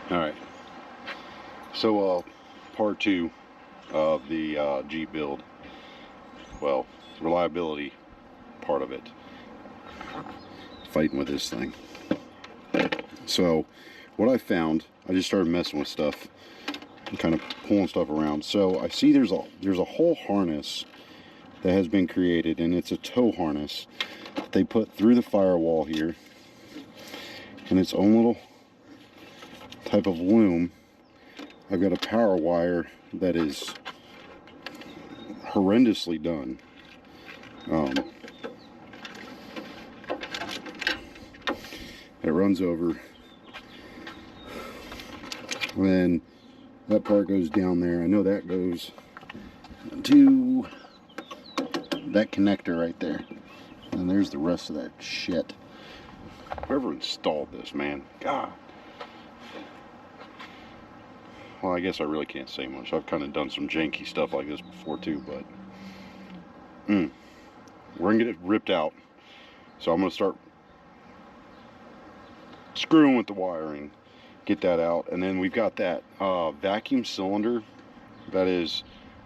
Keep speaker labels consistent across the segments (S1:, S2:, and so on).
S1: All right. So, part two of the Jeep build. Well, reliability part of it. Fighting with this thing. So, what I found, I just started messing with stuff and kind of pulling stuff around. So I see there's a whole harness that has been created, and it's a tow harness that they put through the firewall here, and its own little type of loom. I've got a power wire that is horrendously done. It runs over, and then that part goes down there. I know that goes to that connector right there, and there's the rest of that shit. Whoever installed this, man, God. Well, I guess I really can't say much. I've kind of done some janky stuff like this before too, but we're gonna get it ripped out. So I'm gonna start screwing with the wiring, get that out, and then we've got that vacuum cylinder that is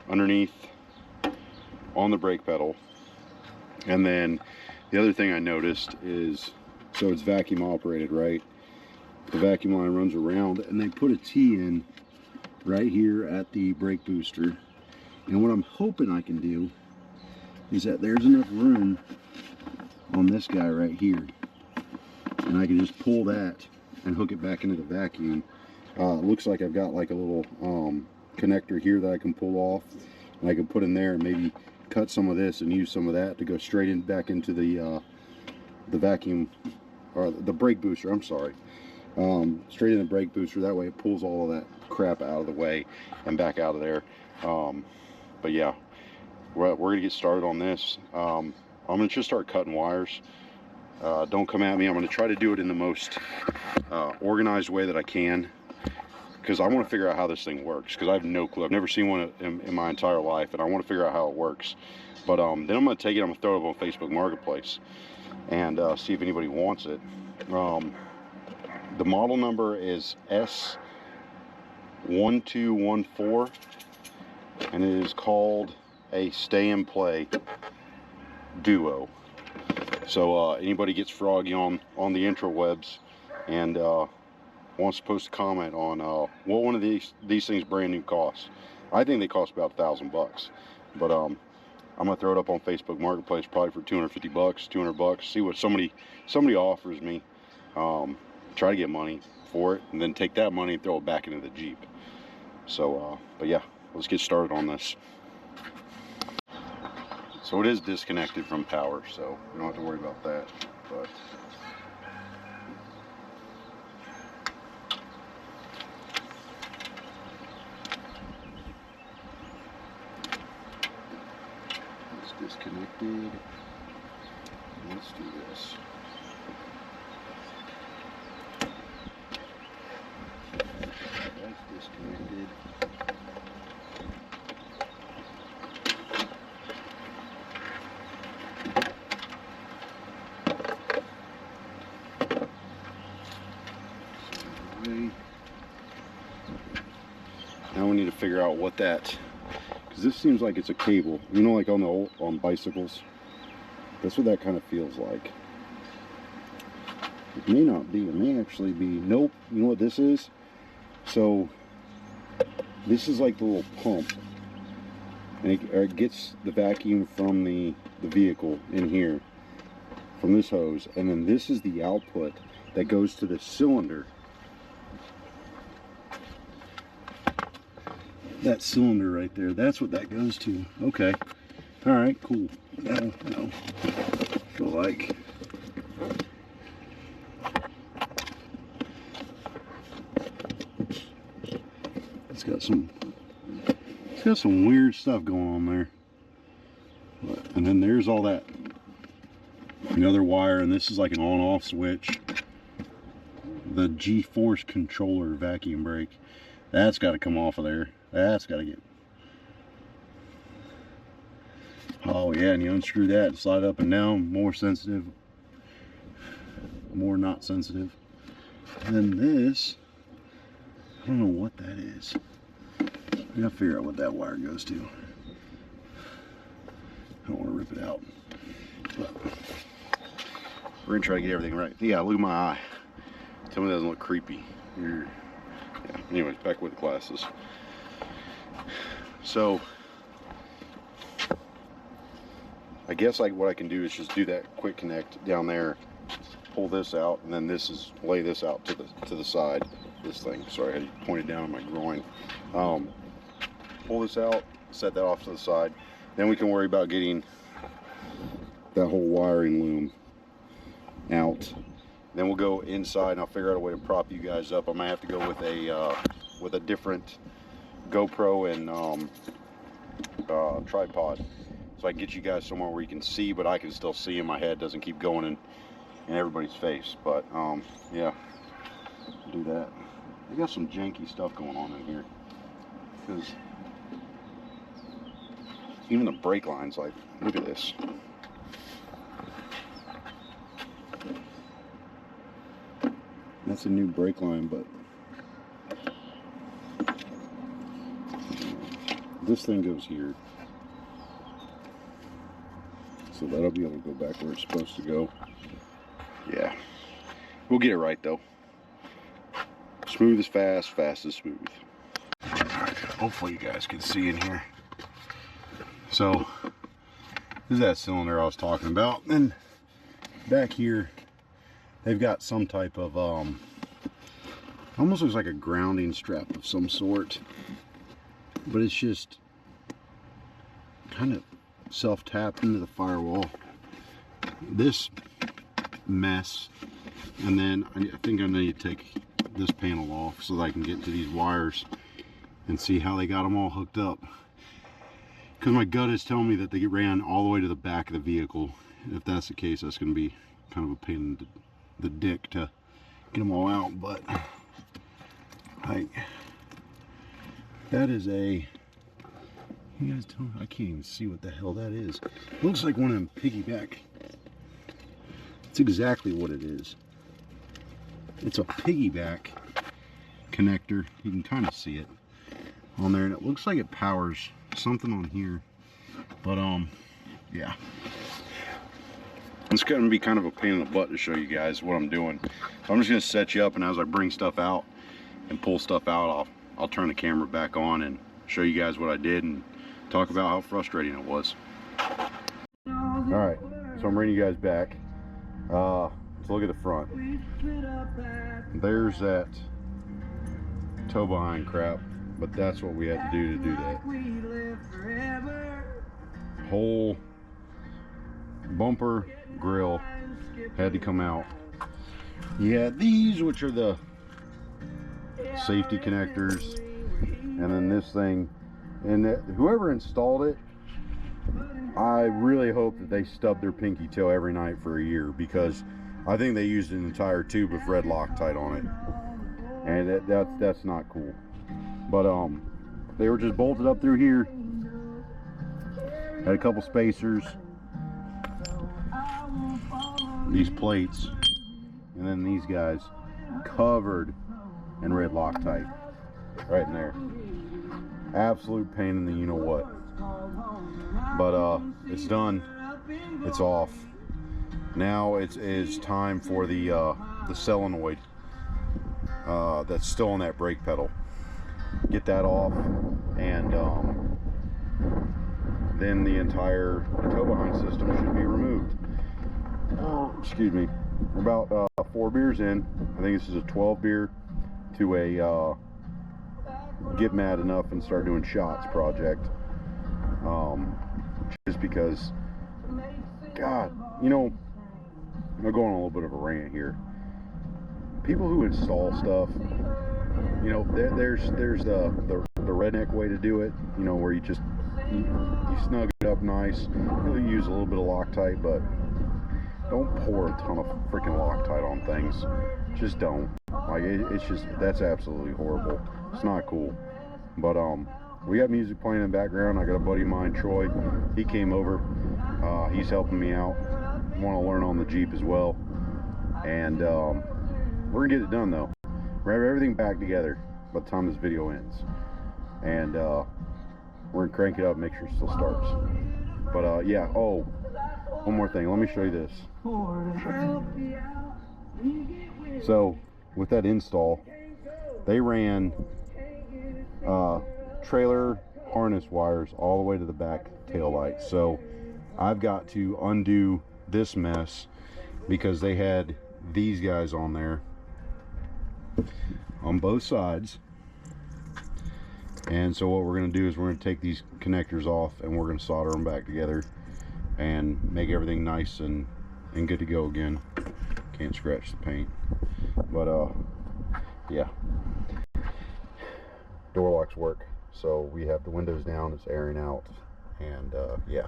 S1: underneath on the brake pedal. And then the other thing I noticed is, so it's vacuum operated, right? The vacuum line runs around, and they put a T in right here at the brake booster. And what I'm hoping I can do is that there's enough room on this guy right here, and I can just pull that and hook it back into the vacuum. It looks like I've got like a little connector here that I can pull off, and I can put in there and maybe cut some of this and use some of that to go straight in back into the vacuum, or the brake booster, I'm sorry. Straight in the brake booster. That way it pulls all of that crap out of the way and back out of there. But yeah, we're gonna get started on this. I'm gonna just start cutting wires. Don't come at me. I'm gonna try to do it in the most organized way that I can, because I want to figure out how this thing works, because I have no clue. I've never seen one in my entire life, and I want to figure out how it works. But then I'm gonna take it, I'm gonna throw it up on Facebook Marketplace and see if anybody wants it. The model number is S1214, and it is called a Stay and Play Duo. So anybody gets froggy on the intrawebs and wants to post a comment on what one of these things brand new costs. I think they cost about $1,000, but I'm gonna throw it up on Facebook Marketplace probably for 250 bucks, 200 bucks. See what somebody offers me. Try to get money for it, and then take that money and throw it back into the Jeep. So, but yeah, let's get started on this. So it is disconnected from power, so we don't have to worry about that. But it's disconnected. Let's do this. That's disconnected. Now we need to figure out what that, because this seems like it's a cable, you know, like on the on bicycles. That's what that kind of feels like. It may not be. It may actually be. Nope. You know what this is? So this is like the little pump, and it gets the vacuum from the vehicle in here from this hose, and then this is the output that goes to the cylinder. That cylinder right there, that's what that goes to. Okay. All right, cool. Now, feel like it's got some weird stuff going on there. And then there's all that, another wire, and this is like an on-off switch. The G-force controller vacuum brake. That's got to come off of there. That's got to get... Oh yeah, and you unscrew that and slide up and down. More sensitive, more not sensitive. And then this I don't know what that is. I gotta figure out what that wire goes to. I don't want to rip it out. But we're gonna try to get everything right. Yeah, look at my eye. Tell me that doesn't look creepy. Yeah. Anyways, back with the glasses. So I guess like what I can do is just do that quick connect down there, pull this out, and then this is lay this out to the side. This thing. Sorry, I had it pointed down on my groin. Pull this out, set that off to the side. Then we can worry about getting that whole wiring loom out. Then we'll go inside and I'll figure out a way to prop you guys up. I might have to go with a different GoPro and tripod, so I can get you guys somewhere where you can see, but I can still see in my head, doesn't keep going in everybody's face. But yeah, do that. I got some janky stuff going on in here, because even the brake line's like, look at this. That's a new brake line, but this thing goes here. So that'll be able to go back where it's supposed to go. Yeah. We'll get it right though. Smooth is fast, fast is smooth. Alright, hopefully you guys can see in here. So this is that cylinder I was talking about. And back here they've got some type of almost looks like a grounding strap of some sort, but it's just kind of self-tapped into the firewall. This mess, and then I think I need to take this panel off so that I can get to these wires and see how they got them all hooked up, because my gut is telling me that they ran all the way to the back of the vehicle. If that's the case, that's going to be kind of a pain in the dick to get them all out. But like, that is a, you guys tell me, I can't even see what the hell that is. It looks like one of them piggyback. It's exactly what it is. It's a piggyback connector. You can kind of see it on there, and it looks like it powers something on here. But yeah, it's going to be kind of a pain in the butt to show you guys what I'm doing. So I'm just going to set you up, and as I bring stuff out and pull stuff out, I'll turn the camera back on and show you guys what I did and talk about how frustrating it was. Alright, so I'm bringing you guys back. Let's look at the front. There's that tow behind crap, but that's what we had to do that. Whole bumper grill had to come out. Yeah, these, which are the safety connectors, and then this thing, and whoever installed it, I really hope that they stub their pinky toe every night for a year, because I think they used an entire tube of red Loctite on it, and that's not cool. But they were just bolted up through here. Had a couple spacers, these plates, and then these guys covered in red Loctite right in there. Absolute pain in the you know what. But it's done. It's off. Now it's time for the solenoid that's still on that brake pedal. Get that off, and then the entire tow behind system should be removed. Excuse me. We're about 4 beers in. I think this is a 12 beer to a get mad enough and start doing shots project. Just because, God, you know, I'm going on a little bit of a rant here. People who install stuff, you know, there's the redneck way to do it, you know, where you just you snug it up nice. You use a little bit of Loctite, but don't pour a ton of freaking Loctite on things. Just don't. Like, it's just, that's absolutely horrible. It's not cool. But we got music playing in the background. I got a buddy of mine, Troy. He came over. He's helping me out. Want to learn on the Jeep as well. And we're gonna get it done though. We're gonna have everything back together. by the time this video ends. And we're gonna crank it up, make sure it still starts. But yeah, oh, one more thing, let me show you this. So with that install, they ran trailer harness wires all the way to the back tail light. So I've got to undo this mess because they had these guys on there on both sides. And so what we're going to do is we're going to take these connectors off and we're going to solder them back together and make everything nice and good to go again. Can't scratch the paint, but yeah, door locks work, so we have the windows down, it's airing out, and yeah.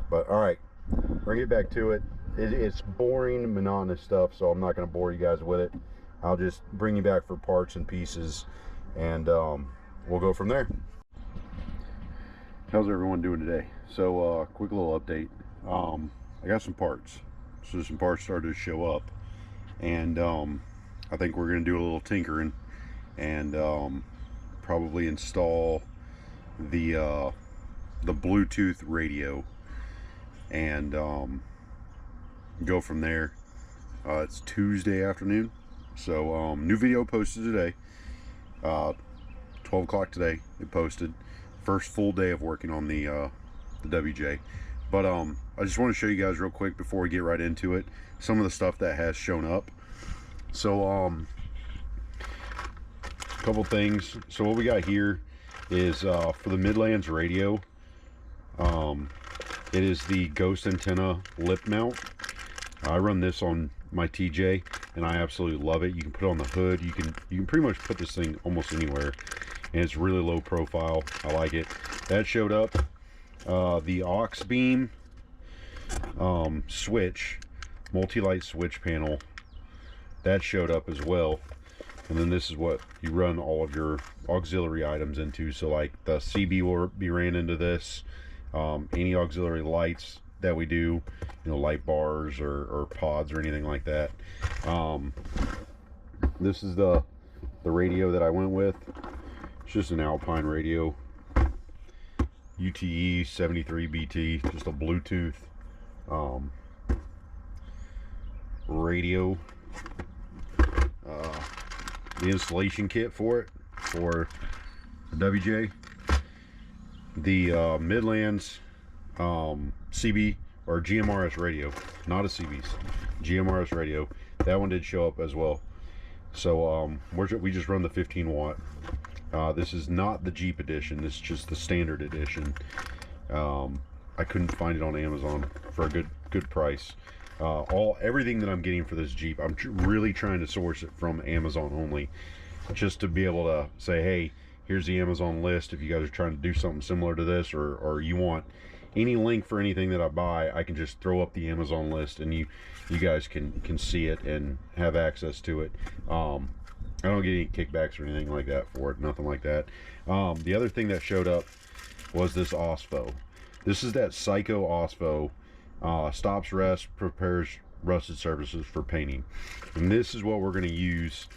S1: But all right, we're gonna get back to it. It's boring, monotonous stuff, so I'm not going to bore you guys with it. I'll just bring you back for parts and pieces, and we'll go from there. How's everyone doing today? So quick little update. I got some parts, so some parts started to show up, and I think we're going to do a little tinkering and probably install the Bluetooth radio and go from there. It's Tuesday afternoon, so new video posted today, 12 o'clock today. It posted. First full day of working on the WJ. But I just want to show you guys real quick before we get right into it some of the stuff that has shown up. So a couple things. So what we got here is for the Midlands radio, it is the Ghost Antenna lip mount. I run this on my TJ and I absolutely love it. You can put it on the hood, you can pretty much put this thing almost anywhere, and it's really low profile. I like it. That showed up. The aux beam switch, multi-light switch panel, that showed up as well. And then this is what you run all of your auxiliary items into. So like the CB will be ran into this. Any auxiliary lights that we do, you know, light bars or pods or anything like that. This is the radio that I went with. It's just an Alpine radio, UTE 73BT, just a Bluetooth radio. The installation kit for it, for the WJ. The Midlands CB or GMRS radio, not a CB's, GMRS radio. That one did show up as well. So we just run the 15 watt. This is not the Jeep edition, this is just the standard edition. I couldn't find it on Amazon for a good price. Everything that I'm getting for this Jeep, I'm really trying to source it from Amazon only, just to be able to say, hey, here's the Amazon list. If you guys are trying to do something similar to this, or you want any link for anything that I buy, I can just throw up the Amazon list and you guys can see it and have access to it. I don't get any kickbacks or anything like that for it, nothing like that. The other thing that showed up was this OSFO. This is that Psycho OSFO. Stops rust, prepares rusted surfaces for painting. And this is what we're going to use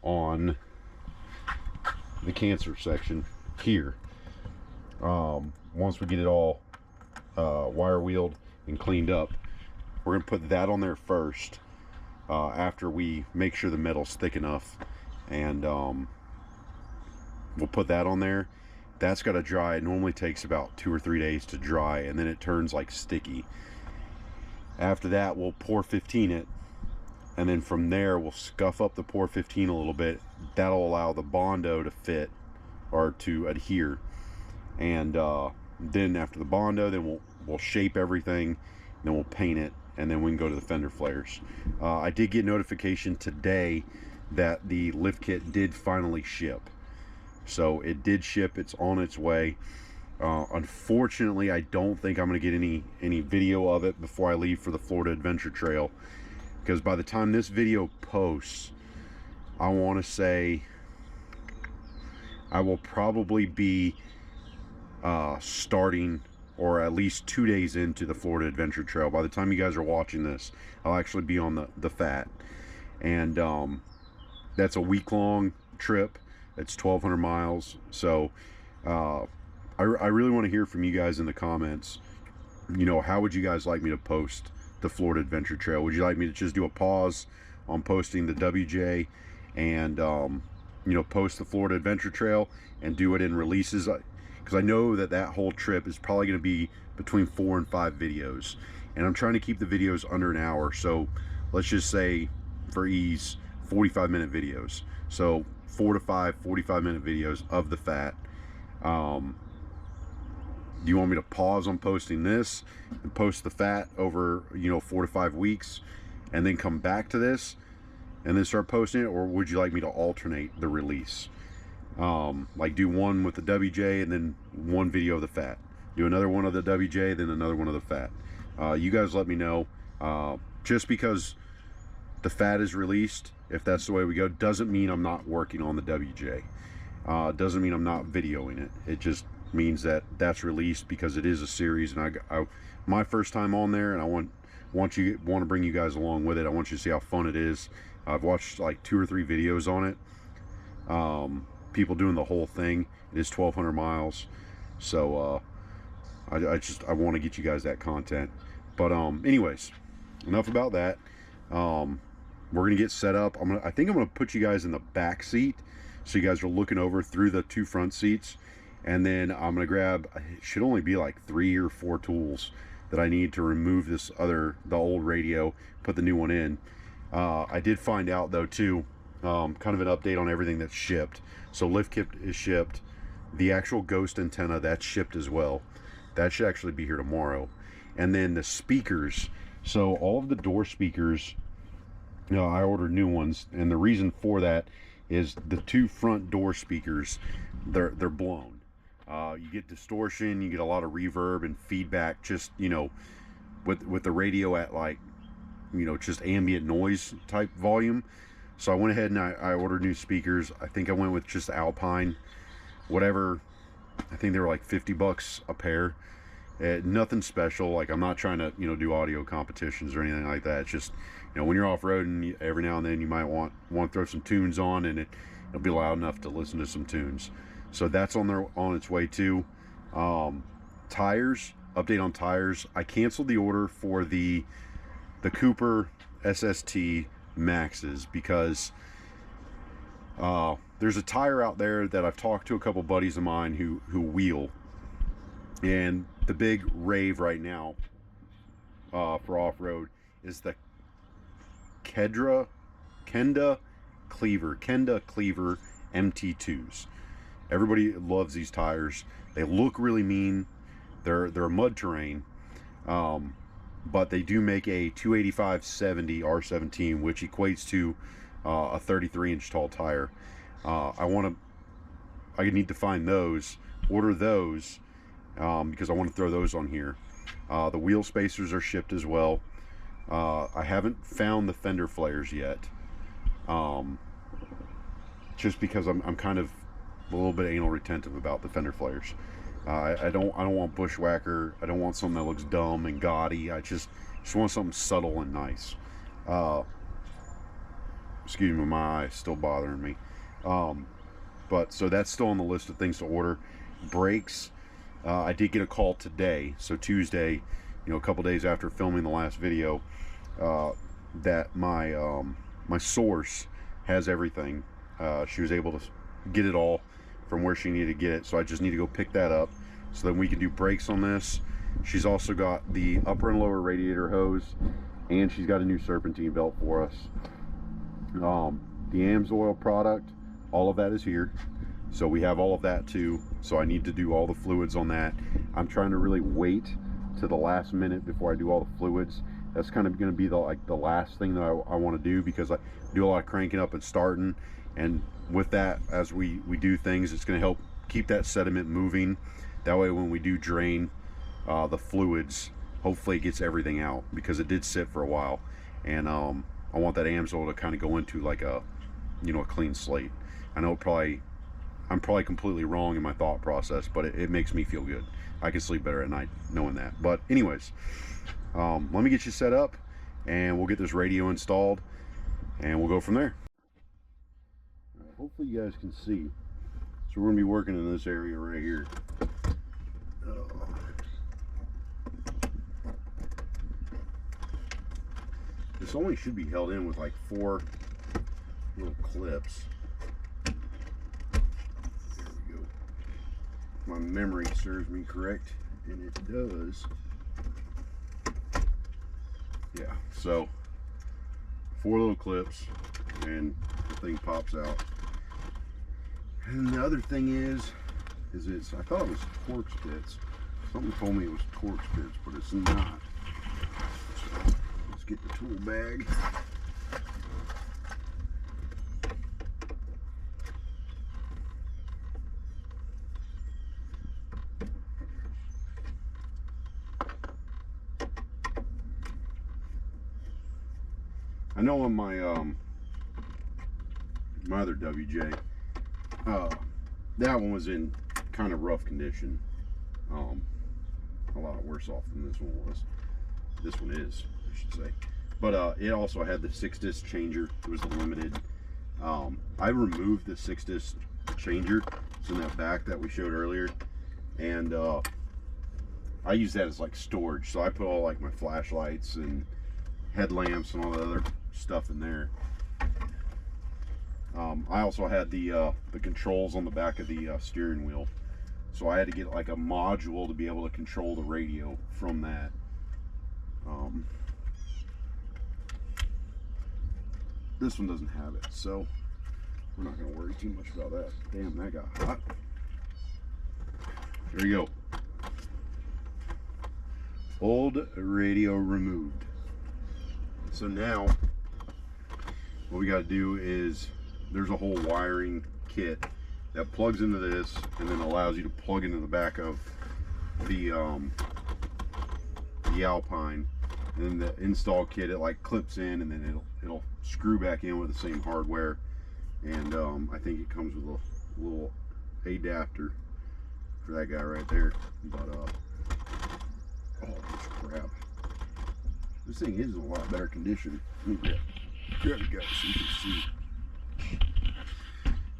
S1: on the cancer section here. Once we get it all wire wheeled and cleaned up, we're going to put that on there first, after we make sure the metal's thick enough, and we'll put that on there. That's got to dry. It normally takes about 2 or 3 days to dry, and then it turns like sticky. After that, we'll pour 15 it, and then from there we'll scuff up the pour 15 a little bit. That'll allow the Bondo to fit or to adhere, and then after the Bondo, then we'll shape everything, then we'll paint it, and then we can go to the fender flares. I did get notification today that the lift kit did finally ship. So it did ship, it's on its way. Unfortunately, I don't think I'm going to get any video of it before I leave for the Florida Adventure Trail, because by the time this video posts, I want to say I will probably be starting, or at least 2 days into the Florida Adventure Trail. By the time you guys are watching this, I'll actually be on the FAT, and that's a week-long trip. It's 1,200 miles. So I really want to hear from you guys in the comments. You know, how would you guys like me to post the Florida Adventure Trail? Would you like me to just do a pause on posting the WJ and you know, post the Florida Adventure Trail and do it in releases? Because I know that that whole trip is probably going to be between 4 and 5 videos, and I'm trying to keep the videos under an hour. So let's just say, for ease, 45-minute videos. So 4 to 5 45-minute videos of the fat. Do you want me to pause on posting this and post the fat over, you know, 4 to 5 weeks and then come back to this and then start posting it? Or would you like me to alternate the release? Like do one with the WJ and then one video of the fat. Do another one of the WJ, then another one of the fat. You guys let me know. Just because the fat is released, if that's the way we go, doesn't mean I'm not working on the WJ. Doesn't mean I'm not videoing it. It just means that that's released because it is a series, and I my first time on there, and I want to bring you guys along with it. I want you to see how fun it is. I've watched like 2 or 3 videos on it. People doing the whole thing. It is 1,200 miles, so I want to get you guys that content. But anyways, enough about that. We're gonna get set up. I think I'm gonna put you guys in the back seat, so you guys are looking over through the 2 front seats. And then I'm gonna grab, it should only be like 3 or 4 tools that I need to remove the old radio, put the new one in. I did find out though too, kind of an update on everything that's shipped. So lift kit is shipped. The actual Ghost antenna, that's shipped as well. That should actually be here tomorrow. And then the speakers. So all of the door speakers, you know, I ordered new ones, and the reason for that is the 2 front door speakers, they're blown. You get distortion, you get a lot of reverb and feedback, just, you know, with the radio at, like, you know, just ambient noise type volume. So I went ahead and I ordered new speakers. I think I went with just Alpine, whatever. I think they were like $50 a pair. Nothing special. Like, I'm not trying to, you know, do audio competitions or anything like that. It's just, you know, when you're off-roading, every now and then you might want to throw some tunes on, and it'll be loud enough to listen to some tunes. So that's on its way too. Tires, update on tires. I canceled the order for the Cooper SST Maxes because there's a tire out there that I've talked to a couple buddies of mine who wheel, and the big rave right now for off-road is the Kenda Cleaver MT2s. Everybody loves these tires. They look really mean. They're mud terrain, but they do make a 285/70 R17, which equates to a 33-inch tall tire. I need to find those, order those, because I want to throw those on here. The wheel spacers are shipped as well. I haven't found the fender flares yet, just because I'm kind of a little bit anal retentive about the fender flares. I don't want bushwhacker. I don't want something that looks dumb and gaudy. I just want something subtle and nice. Excuse me, my eye's still bothering me. But so that's still on the list of things to order. Brakes, I did get a call today, so Tuesday, you know, a couple days after filming the last video, that my source has everything. She was able to get it all from where she needed to get it, so I just need to go pick that up so that we can do brakes on this. She's also got the upper and lower radiator hose, and she's got a new serpentine belt for us. The AMSOIL product, all of that is here, so we have all of that too. So I need to do all the fluids on that. I'm trying to really wait to the last minute before I do all the fluids. That's kind of going to be the last thing that I want to do, because I do a lot of cranking up and starting, and with that, as we do things, it's going to help keep that sediment moving. That way when we do drain the fluids, hopefully it gets everything out, because it did sit for a while, and I want that AMSOIL to kind of go into like a, you know, a clean slate. I know I'm probably completely wrong in my thought process, but it makes me feel good. I can sleep better at night knowing that. But anyways, let me get you set up, and we'll get this radio installed, and we'll go from there. Hopefully you guys can see. So we're gonna be working in this area right here. This only should be held in with like 4 little clips. There we go. My memory serves me correct, and it does. Yeah, so 4 little clips, and the thing pops out. And the other thing is it's, I thought it was Torx bits. Something told me it was Torx bits, but it's not. So let's get the tool bag. I know on my my other WJ, that one was in kind of rough condition, a lot worse off than this one was. This one is, I should say. But it also had the 6-disc changer. It was limited. I removed the 6-disc changer. It's in that back that we showed earlier, and I use that as like storage. So I put all like my flashlights and headlamps and all the other stuff in there. I also had the controls on the back of the steering wheel, so I had to get like a module to be able to control the radio from that. This one doesn't have it, so we're not going to worry too much about that. Damn, that got hot. There you go. Old radio removed. So now what we got to do is, there's a whole wiring kit that plugs into this and then allows you to plug into the back of the Alpine. And then the install kit, it like clips in, and then it'll screw back in with the same hardware. And I think it comes with a little adapter for that guy right there. But oh, this crap! This thing is in a lot better condition. Let me grab it, guys, so you can see.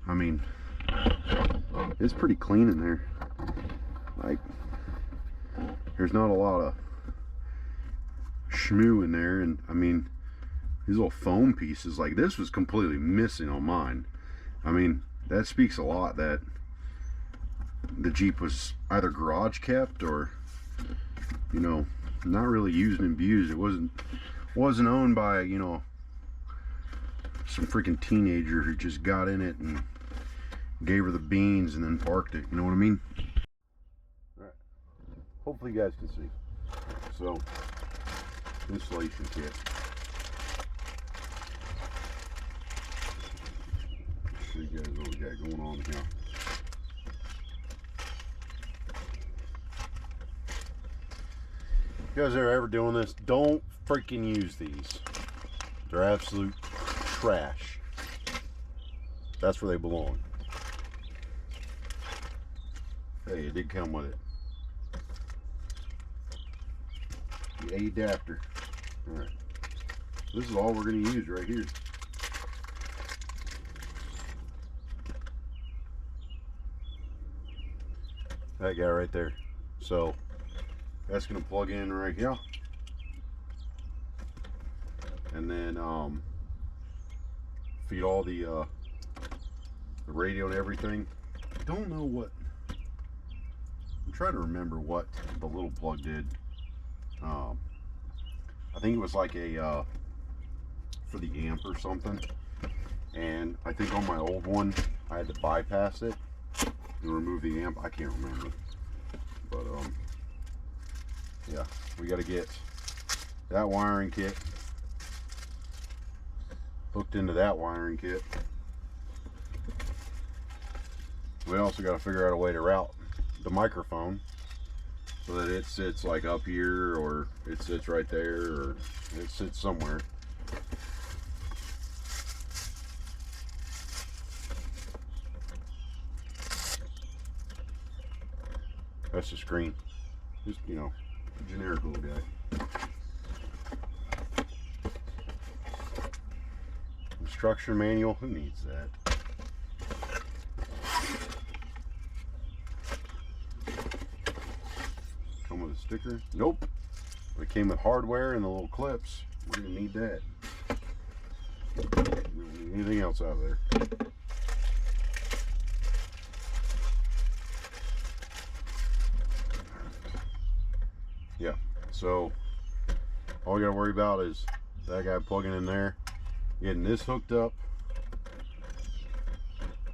S1: I mean, it's pretty clean in there. Like, there's not a lot of shmoo in there, and I mean, these little foam pieces, like this was completely missing on mine. I mean, that speaks a lot that the Jeep was either garage kept or, you know, not really used and abused. It wasn't owned by, you know, some freaking teenager who just got in it and gave her the beans and then parked it. You know what I mean? All right. Hopefully you guys can see. So, installation kit. Show you guys what we got going on here. If you guys are ever doing this, don't freaking use these. They're absolute trash. That's where they belong. Hey, it did come with it. The adapter. Alright. This is all we're going to use right here. That guy right there. So that's going to plug in right here. And then feed all the radio and everything. I don't know what, I'm trying to remember what the little plug did. I think it was like a for the amp or something, and I think on my old one I had to bypass it and remove the amp. I can't remember, but yeah, we got to get that wiring kit hooked into that wiring kit. We also got to figure out a way to route the microphone so that it sits like up here, or it sits right there, or it sits somewhere. That's the screen. Just, you know, generic little guy. Instruction manual, who needs that? sticker? Nope. It came with hardware and the little clips. We didn't need that. We don't need anything else out of there. Yeah, so all we gotta worry about is that guy plugging in there, getting this hooked up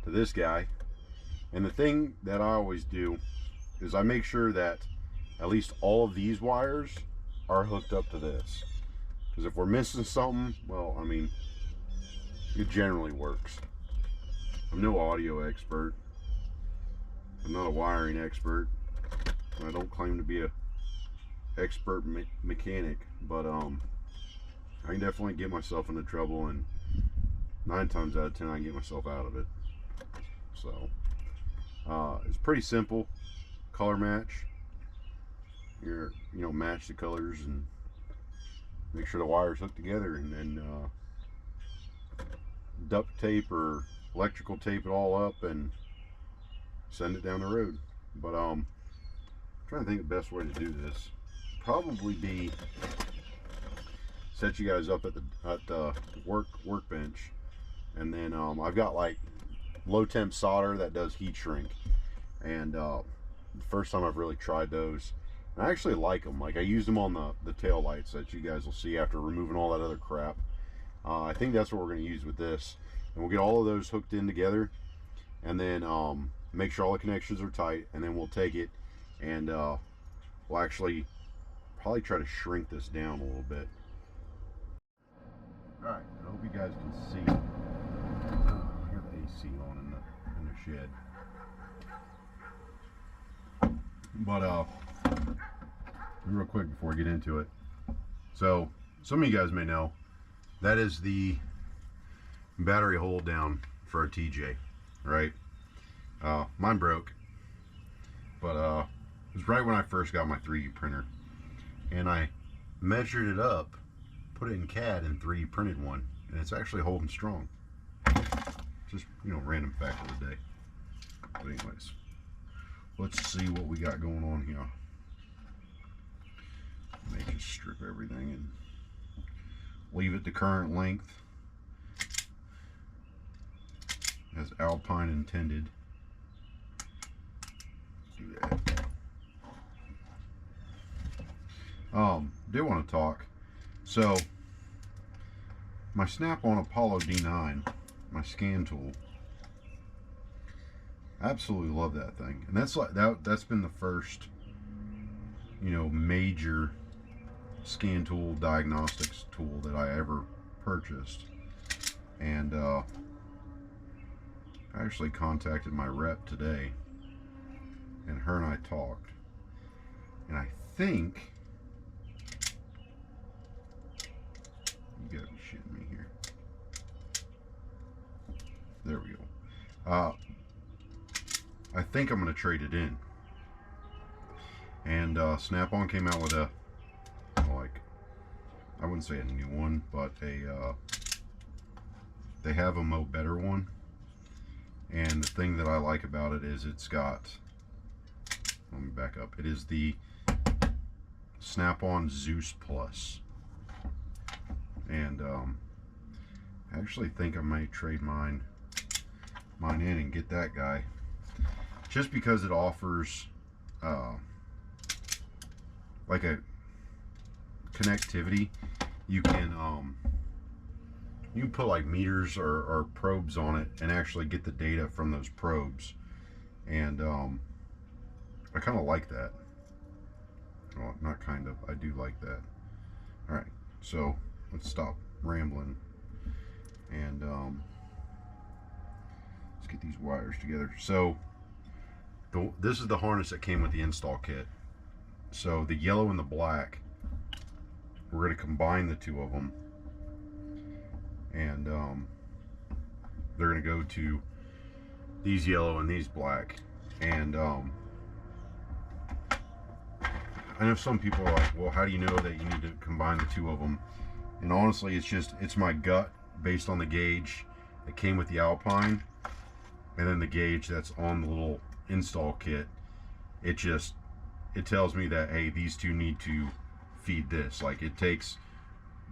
S1: to this guy. And the thing that I always do is I make sure that at least all of these wires are hooked up to this. Because if we're missing something, well, I mean, it generally works. I'm no audio expert. I'm not a wiring expert. I don't claim to be a expert mechanic, but I can definitely get myself into trouble, and 9 times out of 10 I can get myself out of it. So it's pretty simple. Color match. You know, match the colors and make sure the wires hook together, and then duct tape or electrical tape it all up and send it down the road. But I'm trying to think the best way to do this. Probably be set you guys up at the workbench, and then I've got like low temp solder that does heat shrink, and the first time I've really tried those, and I actually like them. Like, I use them on the tail lights that you guys will see after removing all that other crap. I think that's what we're going to use with this, and we'll get all of those hooked in together, and then make sure all the connections are tight, and then we'll take it and we'll actually probably try to shrink this down a little bit. All right, I hope you guys can see. I got the AC on in the shed. But real quick before we get into it, so some of you guys may know that is the battery hold down for a TJ, right? Mine broke, but it was right when I first got my 3D printer, and I measured it up, put it in CAD, and 3D printed one, and it's actually holding strong. Just, you know, random fact of the day. But anyways, let's see what we got going on here. May just strip everything and leave it the current length as Alpine intended. Do that. Do want to talk. So my Snap-on Apollo D9, my scan tool, I absolutely love that thing, and that's been the first, you know, major scan tool diagnostics tool that I ever purchased. And I actually contacted my rep today, and her and I talked, and I think, you gotta be shitting me here. There we go. I think I'm gonna trade it in. And Snap-on came out with a, like, I wouldn't say a new one, but a they have a mo better one. And the thing that I like about it is it's got, let me back up, it is the Snap-on Zeus Plus. And I actually think I might trade mine in and get that guy, just because it offers like a connectivity. You can put like meters or probes on it and actually get the data from those probes, and I kind of like that. Well, not kind of, I do like that. All right, so let's stop rambling and let's get these wires together. So this is the harness that came with the install kit. So the yellow and the black, we're going to combine the two of them, and they're going to go to these yellow and these black. And I know some people are like, well, how do you know that you need to combine the two of them? And honestly, it's my gut based on the gauge that came with the Alpine, and then the gauge that's on the little install kit. It just it tells me that, hey, these two need to feed this. Like it takes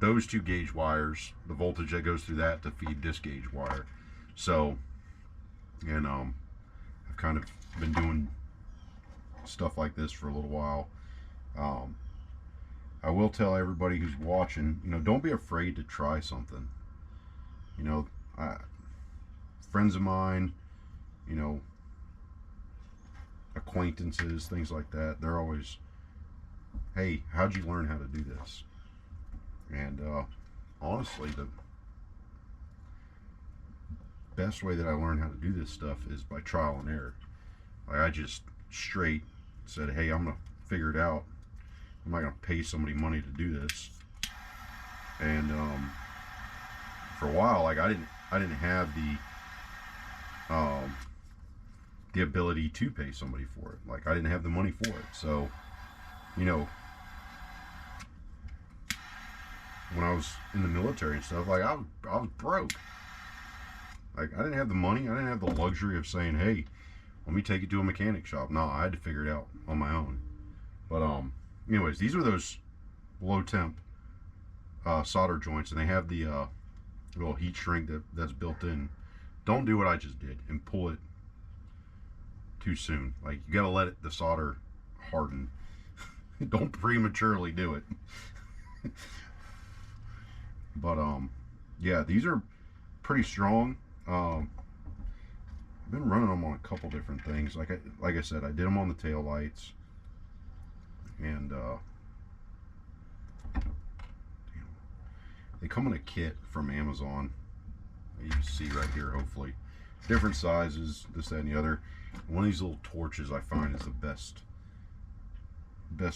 S1: those two gauge wires, the voltage that goes through that, to feed this gauge wire. So, and I've kind of been doing stuff like this for a little while. I will tell everybody who's watching, you know, don't be afraid to try something. You know, friends of mine, you know, acquaintances, things like that, they're always, hey, how'd you learn how to do this? And honestly, the best way that I learned how to do this stuff is by trial and error. Like I just straight said, hey, I'm gonna figure it out. I'm not gonna pay somebody money to do this. And for a while, like I didn't have the ability to pay somebody for it. Like I didn't have the money for it. So, you know, when I was in the military and stuff, like I was broke. Like I didn't have the money. I didn't have the luxury of saying, hey, let me take it to a mechanic shop. No, I had to figure it out on my own. But anyways, these are those low temp solder joints, and they have the little heat shrink that's built in. Don't do what I just did and pull it too soon. Like you gotta let the solder harden. Don't prematurely do it. But yeah, these are pretty strong. I've been running them on a couple different things. Like I said, I did them on the tail lights, and they come in a kit from Amazon. You can see right here, hopefully, different sizes, this, that, and the other. One of these little torches I find is the best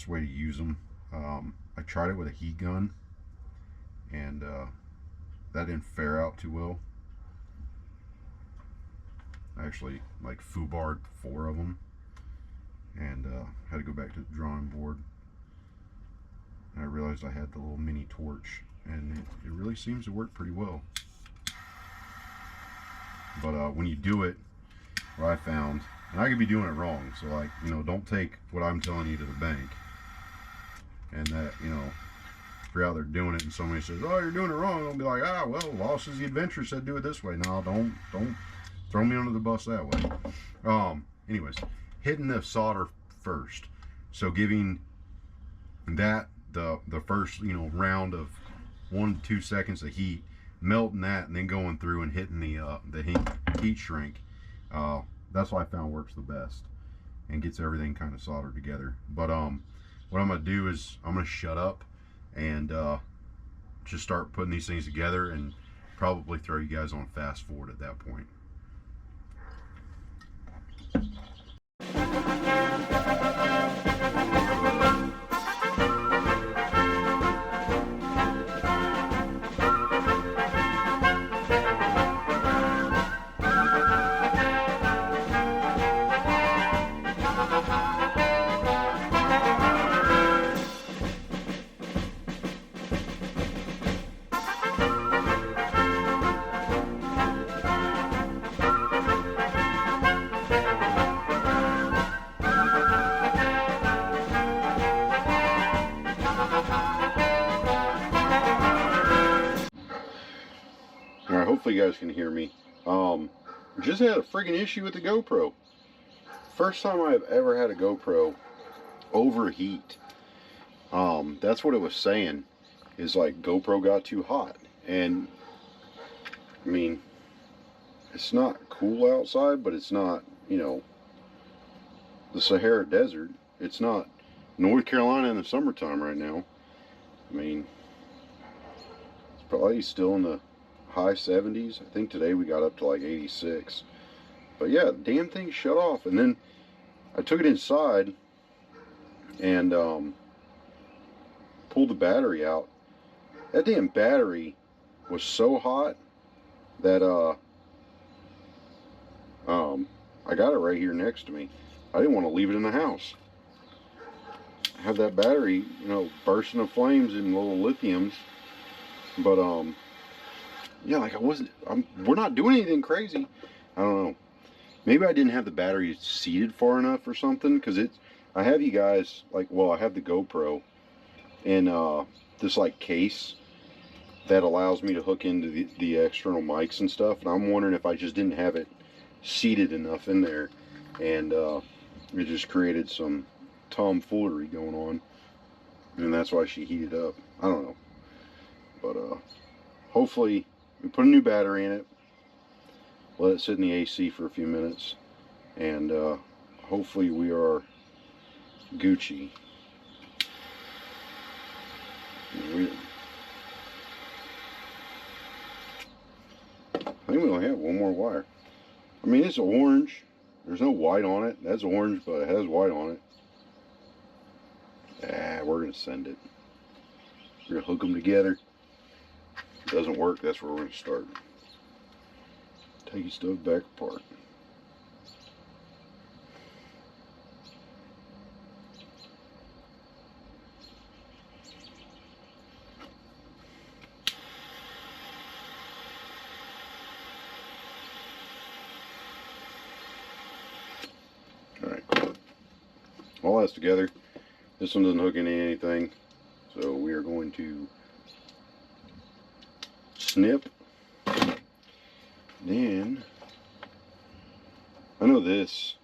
S1: way to use them. I tried it with a heat gun, and that didn't fare out too well. I actually like foobarred 4 of them, and had to go back to the drawing board. And I realized I had the little mini torch, and it really seems to work pretty well. But when you do it, what I found, and I could be doing it wrong, so like, you know, don't take what I'm telling you to the bank. And that, you know, if you're out there doing it and somebody says, oh, you're doing it wrong, I'll be like, ah, well, Lost is the Adventure said do it this way. No, don't throw me under the bus that way. Anyways, hitting the solder first. So giving that the first, you know, round of 1 to 2 seconds of heat, melting that, and then going through and hitting the heat shrink. That's what I found works the best and gets everything kind of soldered together. But what I'm gonna do is I'm gonna shut up and just start putting these things together, and probably throw you guys on fast forward at that point. Alright, hopefully you guys can hear me. Just had a friggin' issue with the GoPro. First time I've ever had a GoPro overheat. That's what it was saying, is like GoPro got too hot. And I mean, it's not cool outside, but it's not, you know, the Sahara Desert. It's not North Carolina in the summertime right now. I mean, it's probably still in the high 70s. I think today we got up to like 86. But yeah, the damn thing shut off. And then I took it inside and pulled the battery out. That damn battery was so hot that I got it right here next to me. I didn't want to leave it in the house. I have that battery, you know, bursting of flames in little lithiums. But yeah, like we're not doing anything crazy. I don't know. Maybe I didn't have the battery seated far enough or something, because I have you guys, like, well, I have the GoPro in this like case that allows me to hook into the external mics and stuff, and I'm wondering if I just didn't have it seated enough in there, and it just created some tomfoolery going on, and that's why she heated up. I don't know, but hopefully we put a new battery in it, let it sit in the AC for a few minutes, and hopefully we are Gucci. I think we only have one more wire. I mean, it's orange. There's no white on it. That's orange, but it has white on it. We're going to send it. We're going to hook them together. If it doesn't work, that's where we're going to start. Take your stuff back apart. Alright, cool. All that's together. This one doesn't hook into anything. So we are going to snip. Then, I know this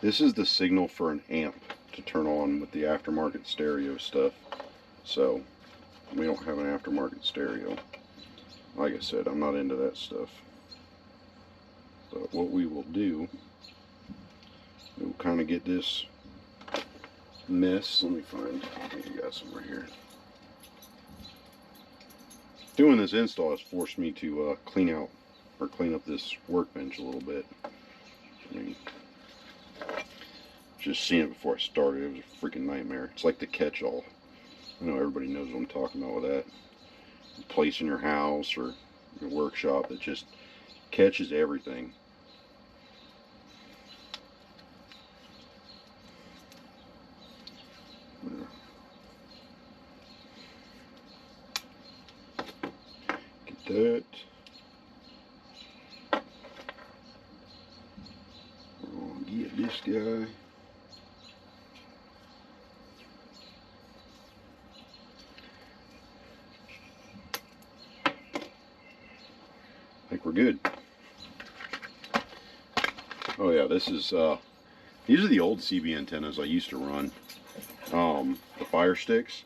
S1: is the signal for an amp to turn on with the aftermarket stereo stuff. So, we don't have an aftermarket stereo. Like I said, I'm not into that stuff. But what we will do, we'll kind of get this mess. Let me find, I got some right here. Doing this install has forced me to clean up this workbench a little bit. I mean, just seeing it before I started, it was a freaking nightmare. It's like the catch-all. I know everybody knows what I'm talking about with that. A place in your house or your workshop that just catches everything. That. We'll get this guy. I think we're good. Oh yeah, this is these are the old CB antennas I used to run. The fire sticks.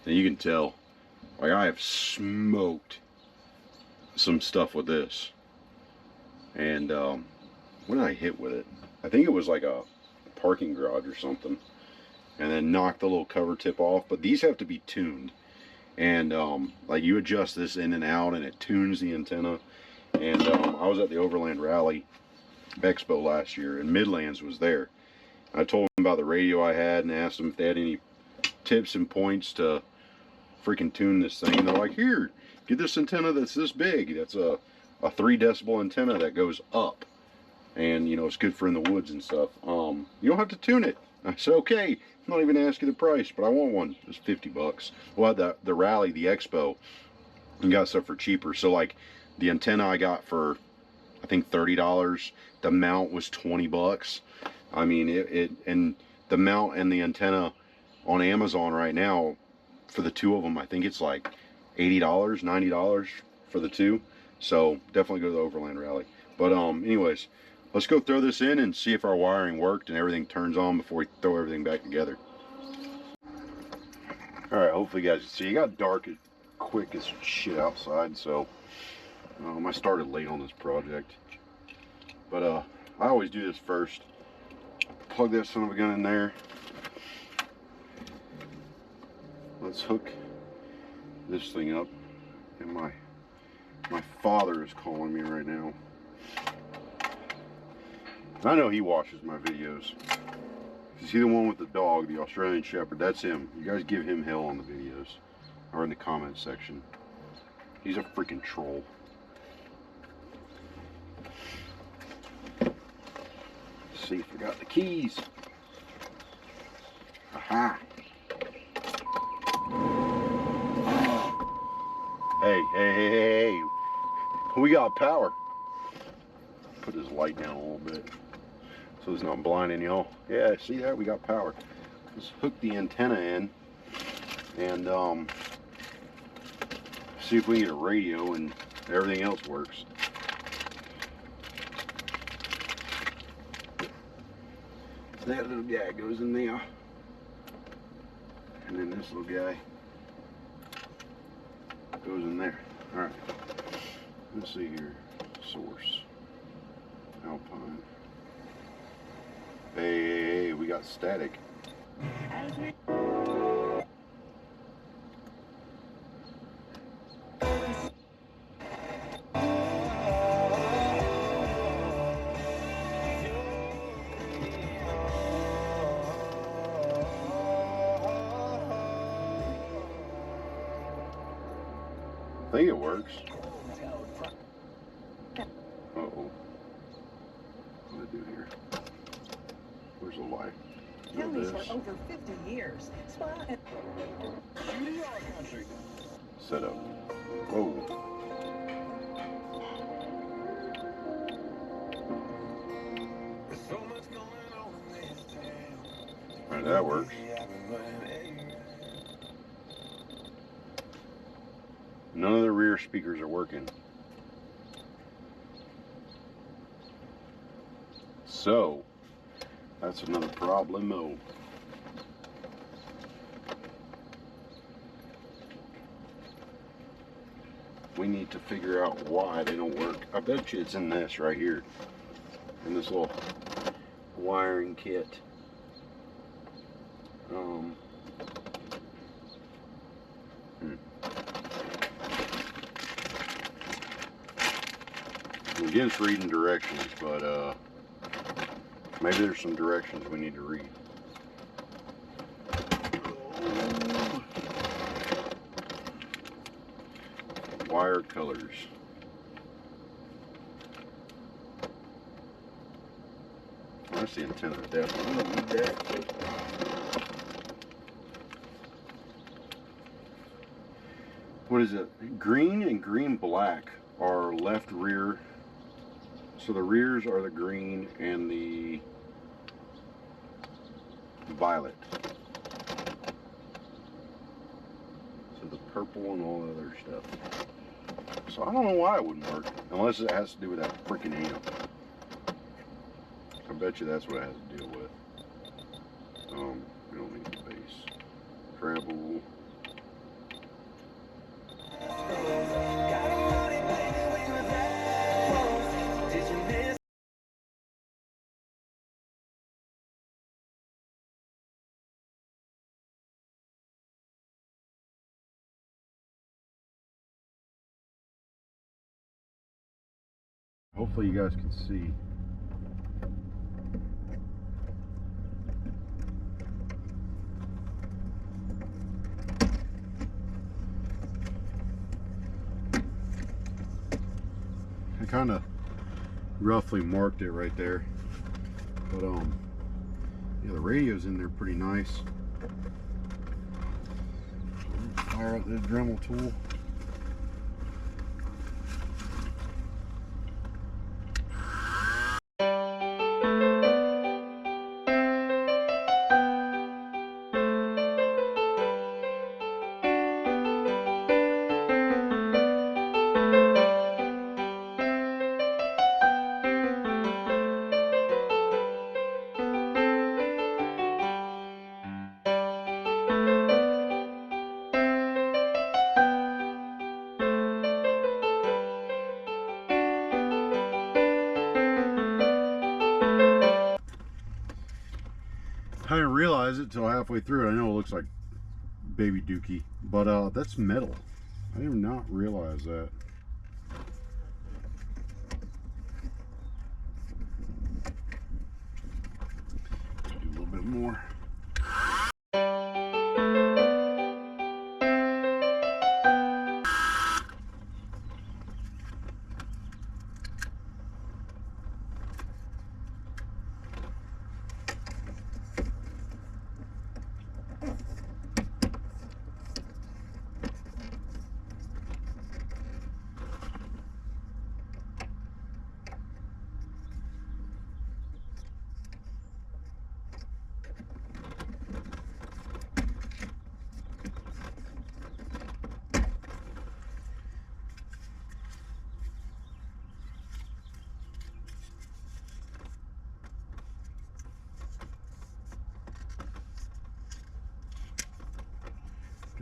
S1: And you can tell, like, I have smoked some stuff with this. And what did I hit with it? I think it was like a parking garage or something. And then knocked the little cover tip off. But these have to be tuned. And like, you adjust this in and out and it tunes the antenna. And I was at the Overland Rally Expo last year, and Midlands was there. I told them about the radio I had and asked them if they had any tips and points to freaking tune this thing. And they're like, here, get this antenna that's this big. That's a 3 decibel antenna that goes up, and you know, it's good for in the woods and stuff. You don't have to tune it. I said, okay, I'm not even asking the price, but I want one. It was 50 bucks. Well, the rally, the expo, and got stuff for cheaper. So like the antenna I got for, I think, $30. The mount was 20 bucks. I mean, and the mount and the antenna on Amazon right now for the two of them, I think it's like $80, $90 for the two. So definitely go to the Overland Rally. But anyways, let's go throw this in and see if our wiring worked and everything turns on before we throw everything back together. Alright, hopefully you guys can see. It got dark quick as shit outside, so I started late on this project. But I always do this first. Plug that son of a gun in there. Let's hook this thing up. And my father is calling me right now. I know he watches my videos. Is he the one with the dog, the Australian Shepherd? That's him. You guys give him hell on the videos or in the comments section. He's a freaking troll. Let's see if I got the keys. Aha. Hey. We got power. Put his light down a little bit. so it's not blinding y'all. Yeah, see that? We got power. Let's hook the antenna in and see if we can get a radio and everything else works. That little guy goes in there, and then this little guy goes in there. All right, let's see here. Source, Alpine. Hey, we got static. I think it works. Uh-oh. What do I do here? Where's the light?
S2: Counties for over 50 years.
S1: Set up. Whoa. Alright, that works. None of the rear speakers are working. So, that's another problemo. We need to figure out why they don't work. I bet you it's in this right here. In this little wiring kit. Again, it's reading directions, but maybe there's some directions we need to read. Wire colors. That's the antenna, definitely. We don't need that. What is it? Green and green black are left rear. So the rears are the green and the violet. So the purple and all the other stuff. So I don't know why it wouldn't work, unless it has to do with that freaking amp. I bet you that's what it has to deal with. We don't need the bass. Treble. Hopefully you guys can see. I kind of roughly marked it right there, but yeah, the radio's in there pretty nice. Fire up this Dremel tool. I didn't realize it till halfway through. I know it looks like baby dookie, but that's metal. I did not realize that. Do a little bit more.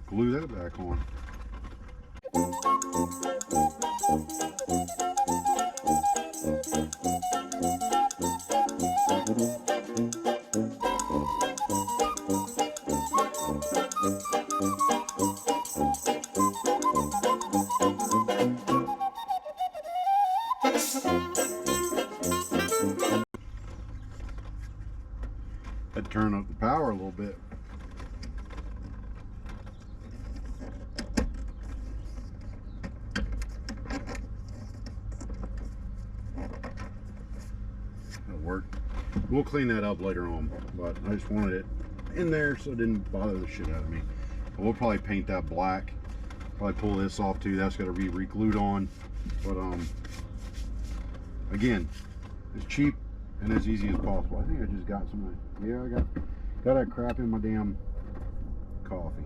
S1: glue that back on. Had to turn up the power a little bit. That'll work. We'll clean that up later on, but I just wanted it in there so it didn't bother the shit out of me. We'll probably paint that black. Probably pull this off too. That's got to be re-glued on. But again, as cheap and as easy as possible. I think I just got some. Yeah, I got that crap in my damn coffee.